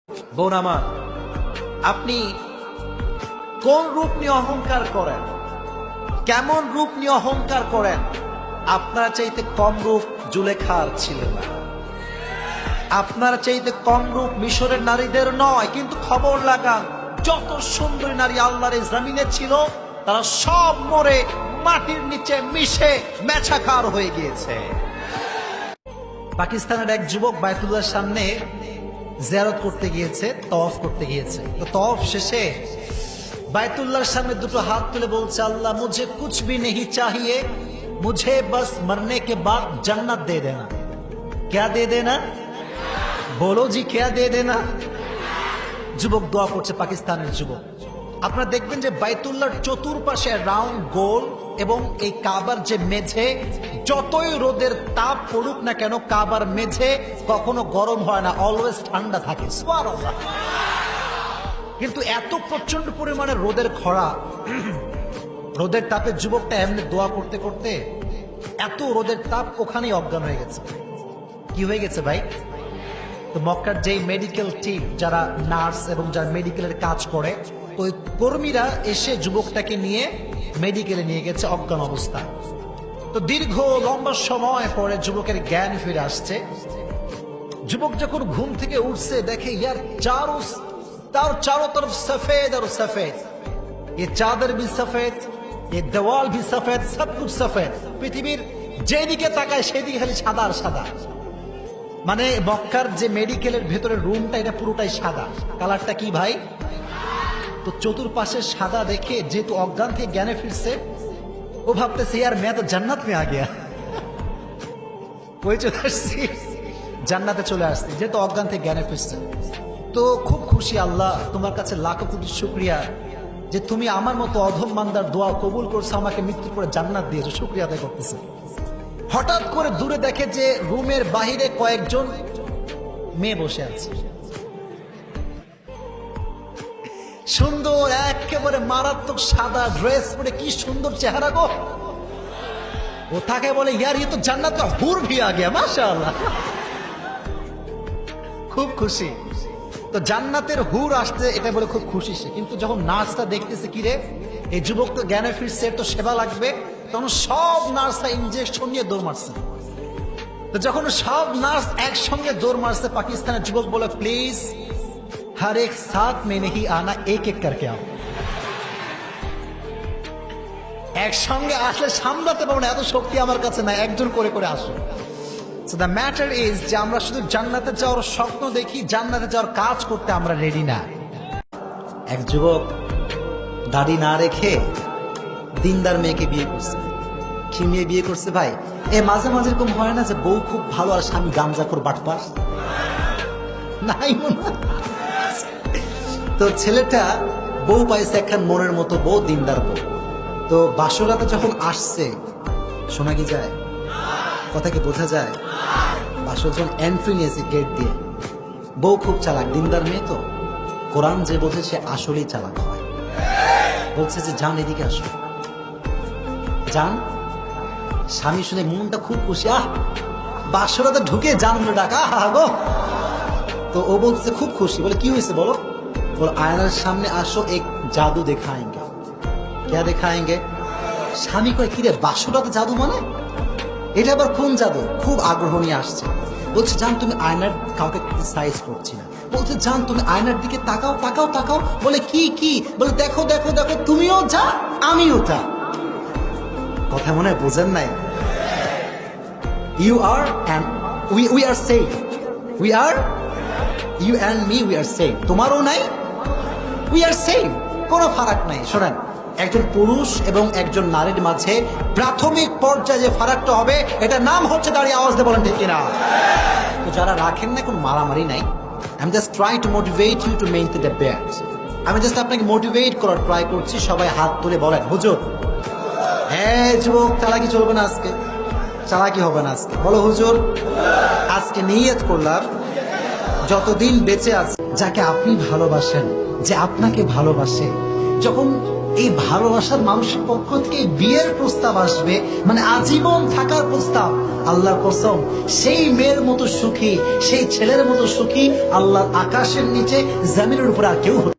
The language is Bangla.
বোন আমার, আপনি কোন রূপ নিয়ে অহংকার করেন, কেমন রূপ নিয়ে অহংকার করেন? আপনার চাইতে কম রূপ জুলেখার ছিল না, আপনার চাইতে কম রূপ মিশরের নারীদের নয়। কিন্তু খবর লাগান, যত সুন্দরী নারী আল্লাহর এই জমিনে ছিল তারা সব মরে মাটির নিচে মিশে মেছাকার হয়ে গিয়েছে। পাকিস্তানের এক যুবক বায়তুল্লাহর সামনে জিয়ারত করতে গিয়েছে, তওয়াফ করতে গিয়েছে। তো তওয়াফ শেষে বায়তুল্লাহর সামনে দুটো হাত তুলে বলছে, আল্লাহ মুঝে কুছ ভি নেহি চাহিয়ে, মুঝে বাস মরনে কে বাদ জান্নাত দে দেনা। क्या दे देना? বলো জি, क्या दे देना? যুবক দোয়া করছে, পাকিস্তানের যুবক। আপনারা দেখবেন যে বাইতুল্লাহর চতুর্পাশে রাউন্ড গোল এবং এই কাবার যে মেঝে, যতই রোদের তাপ পড়ুক না কেন কাবার মেঝে কখনো গরম হয় না, অলওয়েজ ঠান্ডা থাকে। সুবহানাল্লাহ। কিন্তু এত প্রচন্ড পরিমাণে রোদের খরা, রোদের তাপে যুবকটা এমনি দোয়া করতে করতে এত রোদের তাপ ওখানেই অজ্ঞান হয়ে গেছে। কি হয়ে গেছে ভাই? তো মক্কার যেই মেডিকেল টিম, যারা নার্স এবং যারা মেডিকেলের কাজ করে, ওই কর্মীরা এসে যুবকটাকে নিয়ে মেডিকেলে নিয়ে গেছে অজ্ঞান অবস্থায়। তো দীর্ঘ লম্বা সময় পরে যুবকের জ্ঞান ফিরে আসছে। যুবক যখন ঘুম থেকে উঠছে দেখে ইয়ার चारों तरफ सफेद और सफेद, ये चादर भी सफेद, ये देवाल भी सफेद, सब कुछ सफेद। পৃথিবীর যেদিকে তাকায় সেদিকে খালি সাদা আর সাদা। মানে মক্কার যে মেডিকেলের ভেতরের রুমটা, এটা পুরোটাই সাদা। কালারটা কি ভাই? তো চতুর্পাশে সাদা দেখে যেহেতু অজ্ঞান থেকে জ্ঞানে ফিরছে, ও ভাবতেছে ইয়ার मैं तो जन्नत में आ गया, ওই চলে আসছি, জান্নাতে চলে আসছি, যেহেতু অজ্ঞান থেকে জ্ঞানে ফিরছে। তো খুব খুশি, আল্লাহ তোমার কাছে লাখো কোটি শুকরিয়া যে তুমি আমার মতো অধম বান্দার দোয়া কবুল করছো, আমাকে মৃত্যুর পরে জান্নাত দিয়েছো, শুকরিয়া আদায় করতেছে। হঠাৎ করে দূরে দেখে যে রুমের বাহিরে কয়েকজন মেয়ে বসে আছে, সুন্দর একেবারে মারাত্মক সাদা ড্রেস পরে, কি সুন্দর চেহারা গো। ও তাকে বলে, ইয়ার ये तो জান্নাত का হুর भी आ गया, মাশাআল্লাহ। খুব খুশি। তো জান্নাতের হুর আসছে এটা বলে খুব খুশি সে। কিন্তু যখন নার্সটা দেখতেছে, কি রে এই যুবক তো জ্ঞানে ফিরছে, তো সেবা লাগবে, তখন সব নার্সরা ইনজেকশন নিয়ে দৌড় মারছে। তো যখন সব নার্স একসঙ্গে দৌড় মারছে, পাকিস্তানের যুবক বলে, প্লিজ हर एक साथ में नहीं आना, एक एक करके आओ। একসঙ্গে আসলে সামলাতে পারবো না, এত শক্তি আমার কাছে নাই, একজন করে করে আসো। So the matter is যে আমরা শুধু জান্নাতে যাওয়ার স্বপ্ন দেখি, জান্নাতে যাওয়ার কাজ করতে আমরা রেডি না। এক যুবক দাড়ি না রেখে দিনদার মেয়েকে বিয়ে করছে। কি মেয়ে বিয়ে করছে ভাই? মাঝে মাঝে এরকম হয় না যে বউ খুব ভালো আর স্বামী গামজাখোর বাটপার? নাই মনে। তো ছেলেটা বউ পাইছে একখান মনের মতো বউ, দিনদার বউ। তো বাসরাতে যখন আসছে, শোনা কি যায়? কথা কি বোঝা যায়? বাসর যখন এন্ট্রি নিয়েছে গেট দিয়ে, বউ খুব চালাক, দিনদার মেয়ে তো, কোরআন যে বোঝে সে আসলেই চালাক হয়। বলছে যে যান এদিকে আসো, যান। স্বামী শুনে মনটা খুব খুশি, বাসরাতে ঢুকে যান বলে ডাকা, গো। তো ও বলছে খুব খুশি, বলে কি হয়েছে বলো? বলো আয়নার সামনে আসো, এক জাদু দেখাएंगे। क्या दिखाएंगे? স্বামী কয়, কি রে বাসরাতে জাদু মানে? এটা আবার কোন জাদু? খুব আগ্রহ নিয়ে আসছে। বলছে জান তুমি আয়নার, কাউকে সাইজ করছি না, বলছে জান তুমি আয়নার দিকে তাকাও তাকাও তাকাও। বলে কি কি? বলে দেখো দেখো দেখো, তুমিও যা আমিও যা। কথা মনে হয় বোঝেন নাই? You are and we are same, we are, you and me, we are same. তোমারও নাই, উই আর সেম, কোনো ফারাক নাই। শোনেন, একজন পুরুষ এবং একজন নারীর মাঝে প্রাথমিক পর্যায়ে যে ফারাকটা হবে, এটা নাম হচ্ছে দাঁড়িয়ে আওয়াজ দিয়ে বলেন ঠিক কিনা? তো যারা রাখেন না, কোনো মারামারি নাই। আমি just try to motivate you to maintain the balance. আমি জাস্ট আপনাকে মোটিভেট করার ট্রাই করছি। সবাই হাত তুলে বলেন, হুজুর যুবক চালাকি চলবে না আজকে, চালাকি হবে না আজকে। বলো হুজুর, আজকে নিয়ত করলাম যতদিন বেঁচে আছে, যাকে আপনি ভালোবাসেন, যে আপনাকে ভালোবাসে, যখন এই ভালোবাসার মানুষের পক্ষ থেকে বিয়ের প্রস্তাব আসবে, মানে আজীবন থাকার প্রস্তাব, আল্লাহর কসম সেই মেয়ের মতো সুখী, সেই ছেলের মতো সুখী আল্লাহর আকাশের নিচে জমিনের উপর আর কেউ হতে